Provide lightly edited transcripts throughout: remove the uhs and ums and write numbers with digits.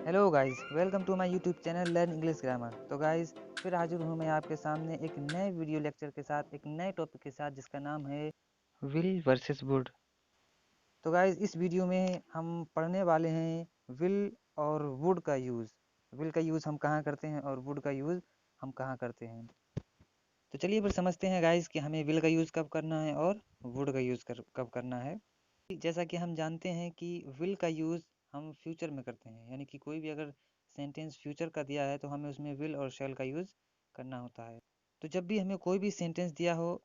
Hello guys, welcome to my YouTube channel learn English grammar. तो guys, फिर हाजिर हूँ मैं आपके सामने एक नए वीडियो लेक्चर के साथ, एक नए टॉपिक के साथ जिसका नाम है विल वर्सेस वुड। तो गाइस, इस वीडियो में हम पढ़ने वाले हैं विल और वुड का यूज़। विल का यूज़ हम कहाँ करते हैं और वुड का यूज़ हम कहाँ करते हैं। तो चलिए फिर समझते हैं गाइस कि हमें विल का यूज़ कब करना है और वुड का यूज़ कब करना है। जैसा कि हम जानते हैं कि विल का यूज़ हम फ्यूचर में करते हैं, यानी कि कोई भी अगर सेंटेंस फ्यूचर का दिया है तो हमें उसमें विल और शैल का यूज़ करना होता है। तो जब भी हमें कोई भी सेंटेंस दिया हो,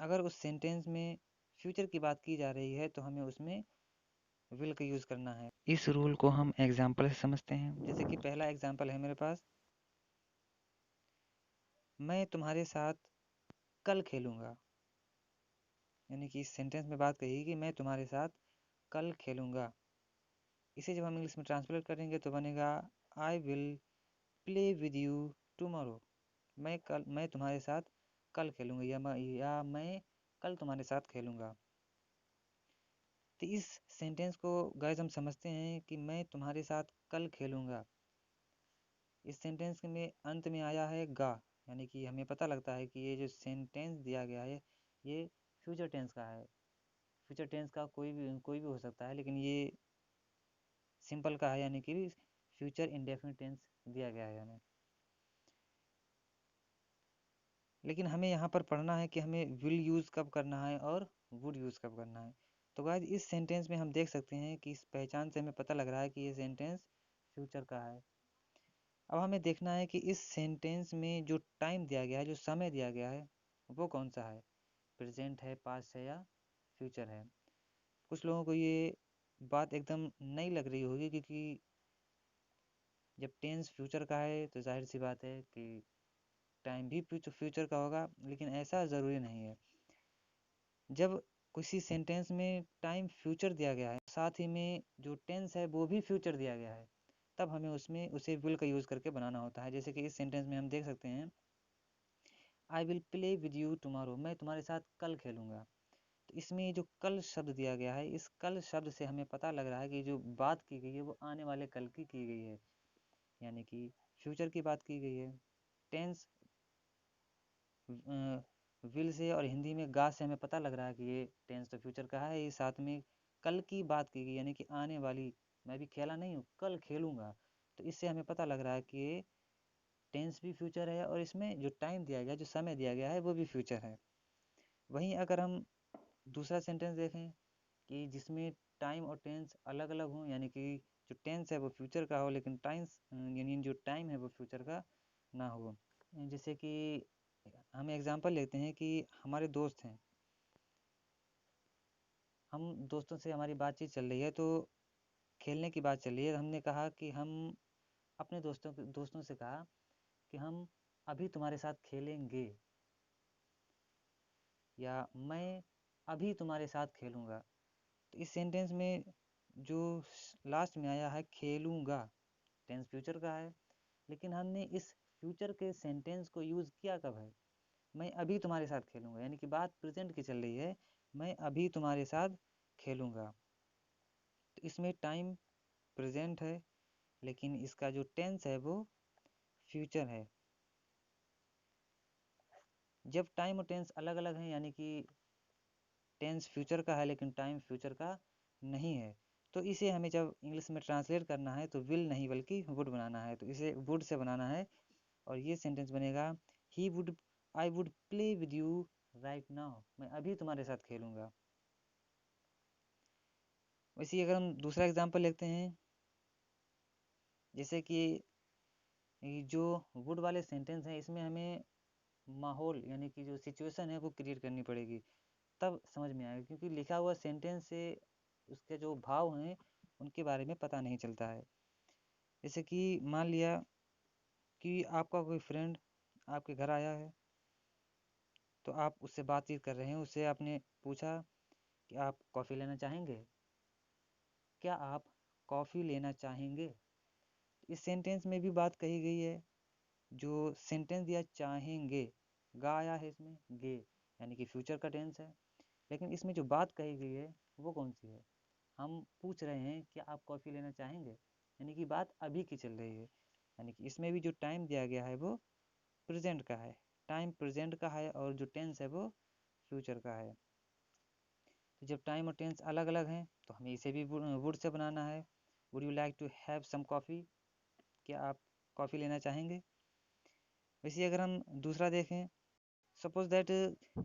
अगर उस सेंटेंस में फ्यूचर की बात की जा रही है तो हमें उसमें विल का यूज़ करना है। इस रूल को हम एग्जाम्पल से समझते हैं। जैसे कि पहला एग्जाम्पल है मेरे पास, मैं तुम्हारे साथ कल खेलूँगा। यानी कि इस सेंटेंस में बात कही कि मैं तुम्हारे साथ कल खेलूँगा। इसे जब हम इंग्लिश में ट्रांसलेट करेंगे तो बनेगा I will play with you tomorrow. मैं तुम्हारे साथ कल खेलूँगा, या मैं कल तुम्हारे साथ खेलूँगा। तो इस सेंटेंस को गाइस हम समझते हैं कि मैं तुम्हारे साथ कल खेलूँगा। इस सेंटेंस में अंत में आया है गा, यानी कि हमें पता लगता है कि ये जो सेंटेंस दिया गया है ये फ्यूचर टेंस का है। फ्यूचर टेंस का कोई भी हो सकता है, लेकिन ये सिंपल का है, यानी कि फ्यूचर इंडेफिनिट टेंस दिया गया है हमें। लेकिन हमें यहाँ पर पढ़ना है कि हमें विल यूज़ कब करना है और वुड यूज़ कब करना है। तो गाइस, इस सेंटेंस में हम देख सकते हैं कि इस पहचान से हमें पता लग रहा है कि ये सेंटेंस फ्यूचर का है। अब हमें देखना है कि इस सेंटेंस में जो टाइम दिया गया है, जो समय दिया गया है, वो कौन सा है, प्रेजेंट है, पास्ट है, या फ्यूचर है। कुछ लोगों को ये बात एकदम नई लग रही होगी, क्योंकि जब टेंस फ्यूचर का है तो जाहिर सी बात है कि टाइम भी फ्यूचर का होगा, लेकिन ऐसा ज़रूरी नहीं है। जब किसी सेंटेंस में टाइम फ्यूचर दिया गया है, साथ ही में जो टेंस है वो भी फ्यूचर दिया गया है, तब हमें उसमें उसे विल का यूज़ करके बनाना होता है। जैसे कि इस सेंटेंस में हम देख सकते हैं I will play with you tomorrow, मैं तुम्हारे साथ कल खेलूँगा। तो इसमें जो कल शब्द दिया गया है, इस कल शब्द से हमें पता लग रहा है कि जो बात की गई है वो आने वाले कल की गई है, यानी कि फ्यूचर की बात की गई है। टेंस विल से और हिंदी में गा से हमें पता लग रहा है कि ये टेंस तो फ्यूचर का है। ये साथ में कल की बात की गई, यानी कि आने वाली, मैं भी खेला नहीं हूँ, कल खेलूँगा। तो इससे हमें पता लग रहा है कि ये टेंस भी फ्यूचर है और इसमें जो टाइम दिया गया, जो समय दिया गया है, वो भी फ्यूचर है। वहीं अगर हम दूसरा सेंटेंस देखें कि जिसमें टाइम और टेंस अलग अलग हों, यानी कि जो टेंस है वो फ्यूचर का हो लेकिन टाइम्स यानी जो टाइम है वो फ्यूचर का ना हो। जैसे कि हम एग्जांपल लेते हैं कि हमारे दोस्त हैं, हम दोस्तों से हमारी बातचीत चल रही है, तो खेलने की बात चल रही है। हमने कहा कि हम अपने दोस्तों से कहा कि हम अभी तुम्हारे साथ खेलेंगे, या मैं अभी तुम्हारे साथ खेलूँगा। तो इस सेंटेंस में जो लास्ट में आया है खेलूँगा, टेंस फ्यूचर का है, लेकिन हमने इस फ्यूचर के सेंटेंस को यूज़ किया कब है, मैं अभी तुम्हारे साथ खेलूँगा, यानी कि बात प्रेजेंट की चल रही है, मैं अभी तुम्हारे साथ खेलूँगा। तो इसमें टाइम प्रेजेंट है, लेकिन इसका जो टेंस है वो फ्यूचर है। जब टाइम और टेंस अलग अलग हैं, यानी कि टेंस फ्यूचर का है लेकिन टाइम फ्यूचर का नहीं है, तो इसे हमें जब इंग्लिश में ट्रांसलेट करना है तो विल नहीं बल्कि वुड बनाना है। तो इसे वुड से बनाना है और ये सेंटेंस बनेगा he would I would play with you right now, मैं अभी तुम्हारे साथ खेलूँगा। वैसे ही अगर हम दूसरा एग्जांपल लेते हैं, जैसे कि ये जो वुड वाले सेंटेंस हैं, इसमें हमें माहौल, यानी कि जो सिचुएशन है वो क्रिएट करनी पड़ेगी, तब समझ में आएगा, क्योंकि लिखा हुआ सेंटेंस से उसके जो भाव हैं उनके बारे में पता नहीं चलता है। जैसे कि मान लिया कि आपका कोई फ्रेंड आपके घर आया है, तो आप उससे बातचीत कर रहे हैं, उससे आपने पूछा कि आप कॉफ़ी लेना चाहेंगे, क्या आप कॉफ़ी लेना चाहेंगे। इस सेंटेंस में भी बात कही गई है। जो सेंटेंस दिया चाहेंगे, गा आया है इसमें, गे, यानी कि फ्यूचर का टेंस है, लेकिन इसमें जो बात कही गई है वो कौन सी है, हम पूछ रहे हैं कि आप कॉफ़ी लेना चाहेंगे, यानी कि बात अभी की चल रही है। यानी कि इसमें भी जो टाइम दिया गया है वो प्रेजेंट का है, टाइम प्रेजेंट का है, और जो टेंस है वो फ्यूचर का है। तो जब टाइम और टेंस अलग अलग हैं तो हमें इसे भी वुड से बनाना है। Would you like to have some coffee? क्या आप कॉफ़ी लेना चाहेंगे? वैसे अगर हम दूसरा देखें, सपोज दैट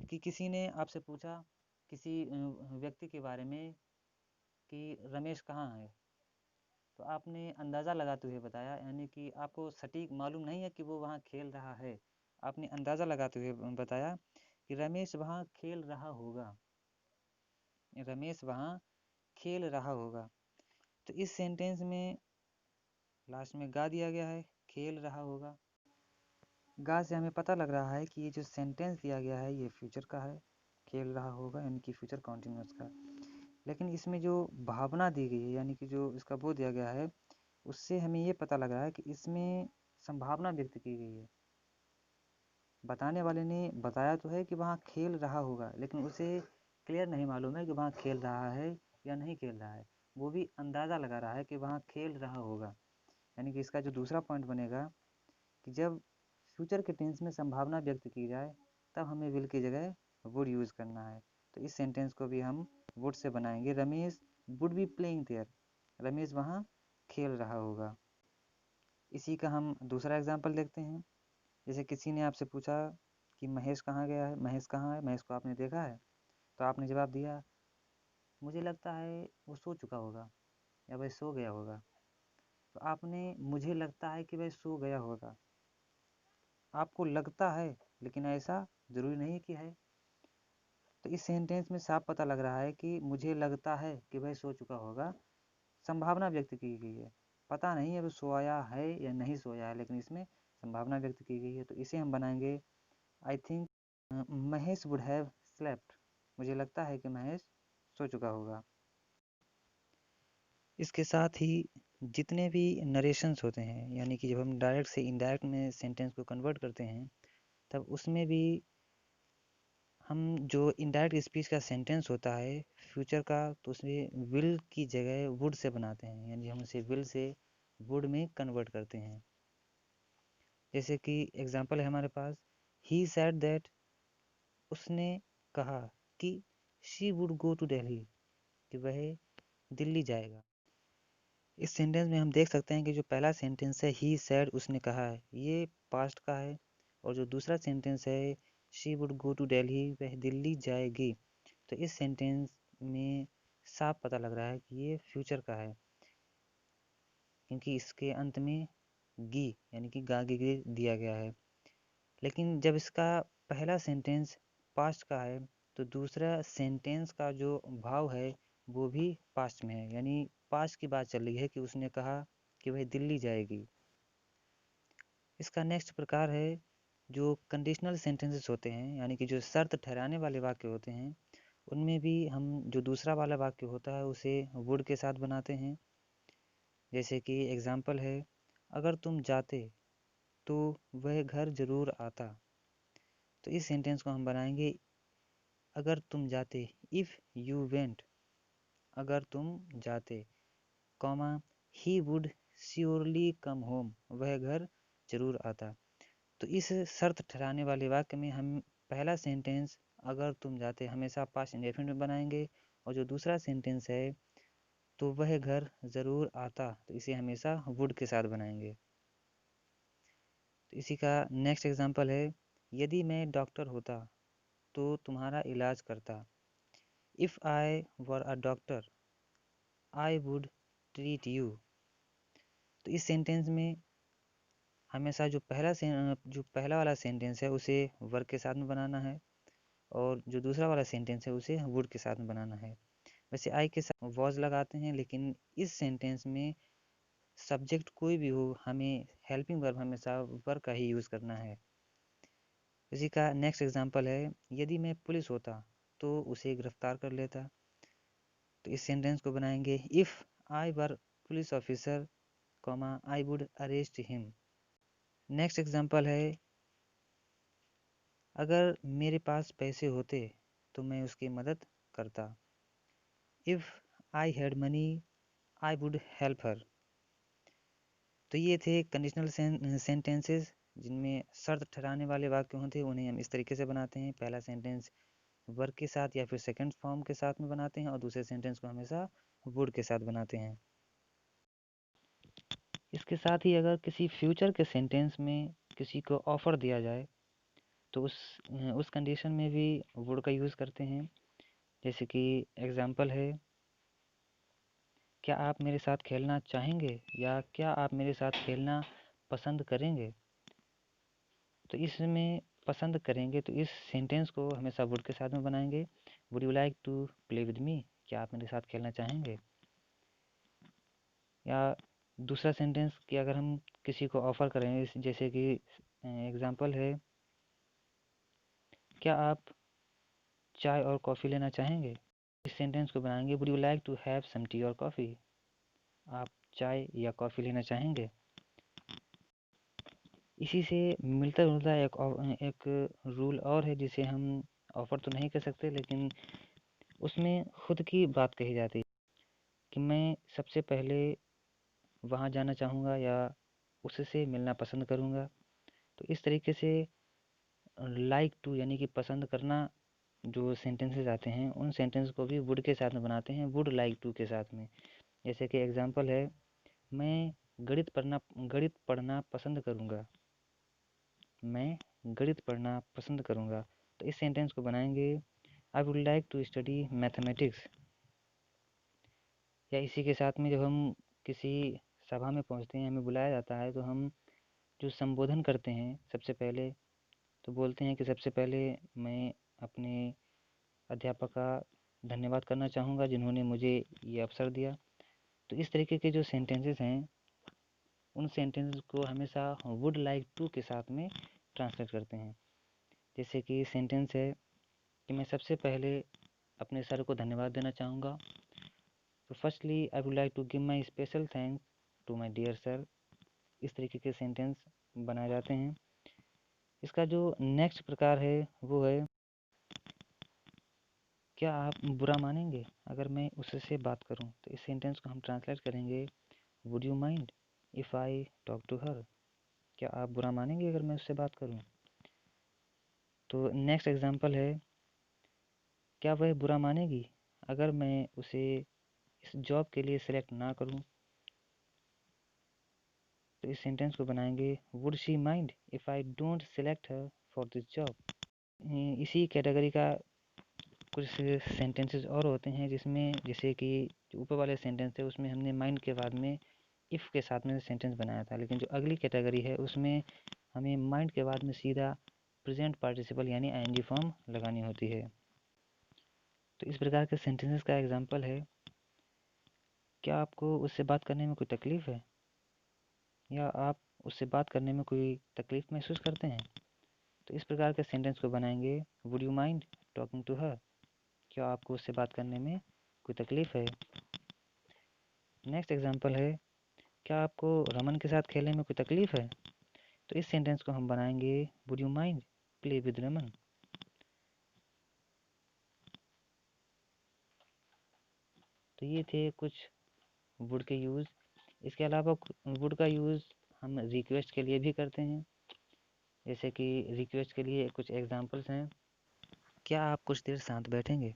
कि किसी ने आपसे पूछा किसी व्यक्ति के बारे में कि रमेश कहाँ है, तो आपने अंदाज़ा लगाते हुए बताया, यानी कि आपको सटीक मालूम नहीं है कि वो वहाँ खेल रहा है, आपने अंदाज़ा लगाते हुए बताया कि रमेश वहाँ खेल रहा होगा, रमेश वहाँ खेल रहा होगा। तो इस सेंटेंस में लास्ट में गा दिया गया है, खेल रहा होगा। गा से हमें पता लग रहा है कि ये जो सेंटेंस दिया गया है ये फ्यूचर का है, खेल रहा होगा यानी कि फ्यूचर कॉन्टिन्यूअस का। लेकिन इसमें जो भावना दी गई है, यानी कि जो इसका वो दिया गया है, उससे हमें ये पता लग रहा है कि इसमें संभावना व्यक्त की गई है। बताने वाले ने बताया तो है कि वहाँ खेल रहा होगा, लेकिन उसे क्लियर नहीं मालूम है कि वहाँ खेल रहा है या नहीं खेल रहा है। वो भी अंदाज़ा लगा रहा है कि वहाँ खेल रहा होगा। यानी कि इसका जो दूसरा पॉइंट बनेगा कि जब फ्यूचर के टेंस में संभावना व्यक्त की जाए तब हमें विल की जगह वुड यूज़ करना है। तो इस सेंटेंस को भी हम वुड से बनाएंगे, Ramesh would be playing there, Ramesh वहाँ खेल रहा होगा। इसी का हम दूसरा एग्जाम्पल देखते हैं। जैसे किसी ने आपसे पूछा कि महेश कहाँ गया है, महेश कहाँ है, महेश को आपने देखा है? तो आपने जवाब दिया, मुझे लगता है वो सो चुका होगा या वह सो गया होगा। तो आपने मुझे लगता है कि वह सो गया होगा, आपको लगता है, लेकिन ऐसा ज़रूरी नहीं कि है। तो इस सेंटेंस में साफ पता लग रहा है कि मुझे लगता है कि वह सो चुका होगा, संभावना व्यक्त की गई है। पता नहीं है वो सोया है या नहीं सोया है, लेकिन इसमें संभावना व्यक्त की गई है। तो इसे हम बनाएंगे, I think Mahesh would have slept, मुझे लगता है कि महेश सो चुका होगा। इसके साथ ही जितने भी नरेशंस होते हैं, यानी कि जब हम डायरेक्ट से इनडायरेक्ट में सेंटेंस को कन्वर्ट करते हैं, तब उसमें भी हम जो इनडायरेक्ट स्पीच का सेंटेंस होता है फ्यूचर का, तो उसमें विल की जगह वुड से बनाते हैं, यानी हम उसे विल से वुड में कन्वर्ट करते हैं। जैसे कि एग्जांपल है हमारे पास, ही सेड दैट, उसने कहा कि she would go to Delhi, कि वह दिल्ली जाएगा। इस सेंटेंस में हम देख सकते हैं कि जो पहला सेंटेंस है ही सेड, उसने कहा है, ये पास्ट का है, और जो दूसरा सेंटेंस है she would go to Delhi, वह दिल्ली जाएगी, तो इस सेंटेंस में साफ पता लग रहा है कि ये फ्यूचर का है, क्योंकि इसके अंत में गी यानी कि गागे दिया गया है। लेकिन जब इसका पहला सेंटेंस पास्ट का है तो दूसरा सेंटेंस का जो भाव है वो भी पास्ट में है, यानी पास्ट की बात चल रही है कि उसने कहा कि वह दिल्ली जाएगी। इसका नेक्स्ट प्रकार है जो कंडीशनल सेंटेंसेस होते हैं, यानी कि जो शर्त ठहराने वाले वाक्य होते हैं, उनमें भी हम जो दूसरा वाला वाक्य होता है उसे वुड के साथ बनाते हैं। जैसे कि एग्जाम्पल है, अगर तुम जाते तो वह घर जरूर आता। तो इस सेंटेंस को हम बनाएंगे, अगर तुम जाते, इफ़ यू वेंट, अगर तुम जाते, comma he would surely come home, वह घर जरूर आता। तो इस शर्त ठहराने वाले वाक्य में हम पहला सेंटेंस अगर तुम जाते हमेशा पास्ट इंडेफिनिट में बनाएंगे, और जो दूसरा सेंटेंस है तो वह घर ज़रूर आता, तो इसे हमेशा वुड के साथ बनाएंगे। तो इसी का नेक्स्ट एग्जांपल है, यदि मैं डॉक्टर होता तो तुम्हारा इलाज करता, if I were a doctor I would treat you. तो इस सेंटेंस में हमेशा जो पहला वाला सेंटेंस है उसे वर्ग के साथ में बनाना है, और जो दूसरा वाला सेंटेंस है उसे वुड के साथ में बनाना है। वैसे आई के साथ वॉज लगाते हैं, लेकिन इस सेंटेंस में सब्जेक्ट कोई भी हो, हमें हेल्पिंग वर्ब हमेशा वर्ब का ही यूज़ करना है। इसी का नेक्स्ट एग्जांपल है, यदि मैं पुलिस होता तो उसे गिरफ्तार कर लेता। तो इस सेंटेंस को बनाएंगे, if I were police officer, comma I would arrest him. Next example है, अगर मेरे पास पैसे होते तो मैं उसकी मदद करता, if I had money I would help her. तो ये थे कंडीशनल सेंटेंसेस जिनमें शर्त ठहराने वाले वाक्य होते हैं, उन्हें हम इस तरीके से बनाते हैं। पहला सेंटेंस वर्ब के साथ या फिर सेकंड फॉर्म के साथ में बनाते हैं और दूसरे सेंटेंस को हमेशा वुड के साथ बनाते हैं। इसके साथ ही अगर किसी फ्यूचर के सेंटेंस में किसी को ऑफर दिया जाए तो उस कंडीशन में भी वुड का यूज़ करते हैं। जैसे कि एग्जाम्पल है, क्या आप मेरे साथ खेलना चाहेंगे या क्या आप मेरे साथ खेलना पसंद करेंगे। तो इसमें पसंद करेंगे तो इस सेंटेंस को हमेशा वुड के साथ में बनाएंगे। Would you like to play with me, क्या आप मेरे साथ खेलना चाहेंगे। या दूसरा सेंटेंस कि अगर हम किसी को ऑफ़र करें, जैसे कि एग्जांपल है, क्या आप चाय और कॉफ़ी लेना चाहेंगे। इस सेंटेंस को बनाएंगे, would you like to have some tea और कॉफ़ी, आप चाय या कॉफ़ी लेना चाहेंगे। इसी से मिलता जुलता एक रूल और है जिसे हम ऑफ़र तो नहीं कर सकते, लेकिन उसमें खुद की बात कही जाती है कि मैं सबसे पहले वहाँ जाना चाहूँगा या उससे मिलना पसंद करूँगा। तो इस तरीके से लाइक टू यानी कि पसंद करना जो सेंटेंसेस आते हैं उन सेंटेंस को भी वुड के साथ में बनाते हैं, वुड लाइक टू के साथ में। जैसे कि एग्जांपल है, मैं गणित पढ़ना पसंद करूँगा, मैं गणित पढ़ना पसंद करूँगा। तो इस सेंटेंस को बनाएंगे, I would like to study mathematics. या इसी के साथ में जब हम किसी सभा में पहुंचते हैं, हमें बुलाया जाता है, तो हम जो संबोधन करते हैं सबसे पहले तो बोलते हैं कि सबसे पहले मैं अपने अध्यापक का धन्यवाद करना चाहूँगा जिन्होंने मुझे ये अवसर दिया। तो इस तरीके के जो सेंटेंसेस हैं उन सेंटेंसेस को हमेशा वुड लाइक टू के साथ में ट्रांसलेट करते हैं। जैसे कि सेंटेंस है कि मैं सबसे पहले अपने सर को धन्यवाद देना चाहूँगा। तो firstly I would like to give my special thanks to my dear sir. इस तरीके के सेंटेंस बनाए जाते हैं। इसका जो नेक्स्ट प्रकार है वो है, क्या आप बुरा मानेंगे अगर मैं उससे बात करूं। तो इस सेंटेंस को हम ट्रांसलेट करेंगे, would you mind if I talk to her. क्या आप बुरा मानेंगे अगर मैं उससे बात करूं। तो नेक्स्ट एग्जांपल है, क्या वह बुरा मानेगी अगर मैं उसे इस जॉब के लिए सिलेक्ट ना करूं। तो इस सेंटेंस को बनाएंगे, would she mind if I don't select her for this job. इसी कैटेगरी का कुछ सेंटेंसेस और होते हैं जिसमें, जैसे कि जो ऊपर वाले सेंटेंस थे उसमें हमने माइंड के बाद में इफ़ के साथ में सेंटेंस बनाया था, लेकिन जो अगली कैटेगरी है उसमें हमें माइंड के बाद में सीधा प्रेजेंट पार्टिसिपल यानी आईएनजी फॉर्म लगानी होती है। तो इस प्रकार के सेंटेंसेस का एग्जांपल है, क्या आपको उससे बात करने में कोई तकलीफ़ है, या आप उससे बात करने में कोई तकलीफ़ महसूस करते हैं। तो इस प्रकार के सेंटेंस को बनाएंगे, would you mind talking to her, क्या आपको उससे बात करने में कोई तकलीफ़ है। नेक्स्ट एग्जांपल है, क्या आपको रमन के साथ खेलने में कोई तकलीफ़ है। तो इस सेंटेंस को हम बनाएंगे, would you mind play with Raman. तो ये थे कुछ वुड के यूज़। इसके अलावा वुड का यूज़ हम रिक्वेस्ट के लिए भी करते हैं। जैसे कि रिक्वेस्ट के लिए कुछ एग्जांपल्स हैं, क्या आप कुछ देर शांत बैठेंगे।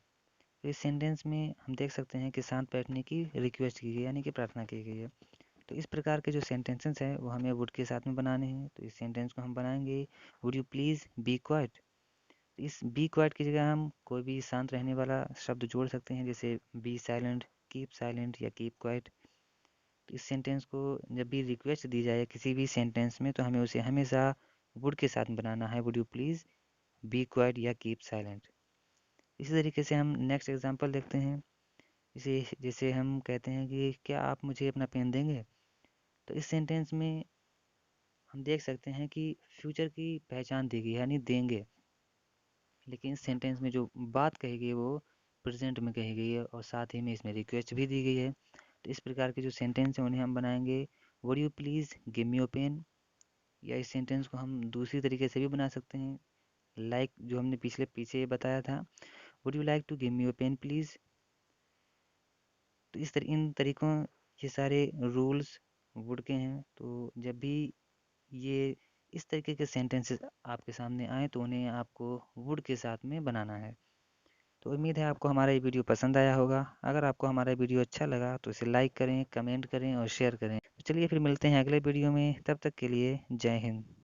तो इस सेंटेंस में हम देख सकते हैं कि शांत बैठने की रिक्वेस्ट की गई यानी कि प्रार्थना की गई है। तो इस प्रकार के जो सेंटेंसेस हैं वो हमें वुड के साथ में बनाने हैं। तो इस सेंटेंस को हम बनाएंगे, would you please be quite. इस बी क्वाइट की जगह हम कोई भी शांत रहने वाला शब्द जोड़ सकते हैं, जैसे बी साइलेंट, कीप साइलेंट या कीप क्वाइट। तो इस सेंटेंस को जब भी रिक्वेस्ट दी जाए किसी भी सेंटेंस में तो हमें उसे हमेशा वुड के साथ बनाना है, would you please be quite या कीप साइलेंट। इसी तरीके से हम नेक्स्ट एग्जांपल देखते हैं। इसे जैसे हम कहते हैं कि क्या आप मुझे अपना पेन देंगे। तो इस सेंटेंस में हम देख सकते हैं कि फ्यूचर की पहचान दी गई है यानी देंगे, लेकिन इस सेंटेंस में जो बात कही गई है वो प्रेजेंट में कही गई है और साथ ही में इसमें रिक्वेस्ट भी दी गई है। तो इस प्रकार के जो सेंटेंस हैं उन्हें हम बनाएंगे, would you please give me your pen. या इस सेंटेंस को हम दूसरी तरीके से भी बना सकते हैं, लाइक जो हमने पीछे बताया था, would you like to give me your pen please. तो इन तरीकों, ये सारे रूल्स वुड के हैं। तो जब भी ये इस तरीके के सेंटेंसेस आपके सामने आए तो उन्हें आपको वुड के साथ में बनाना है। तो उम्मीद है आपको हमारा ये वीडियो पसंद आया होगा। अगर आपको हमारा वीडियो अच्छा लगा तो इसे लाइक करें, कमेंट करें और शेयर करें। तो चलिए फिर मिलते हैं अगले वीडियो में, तब तक के लिए जय हिंद।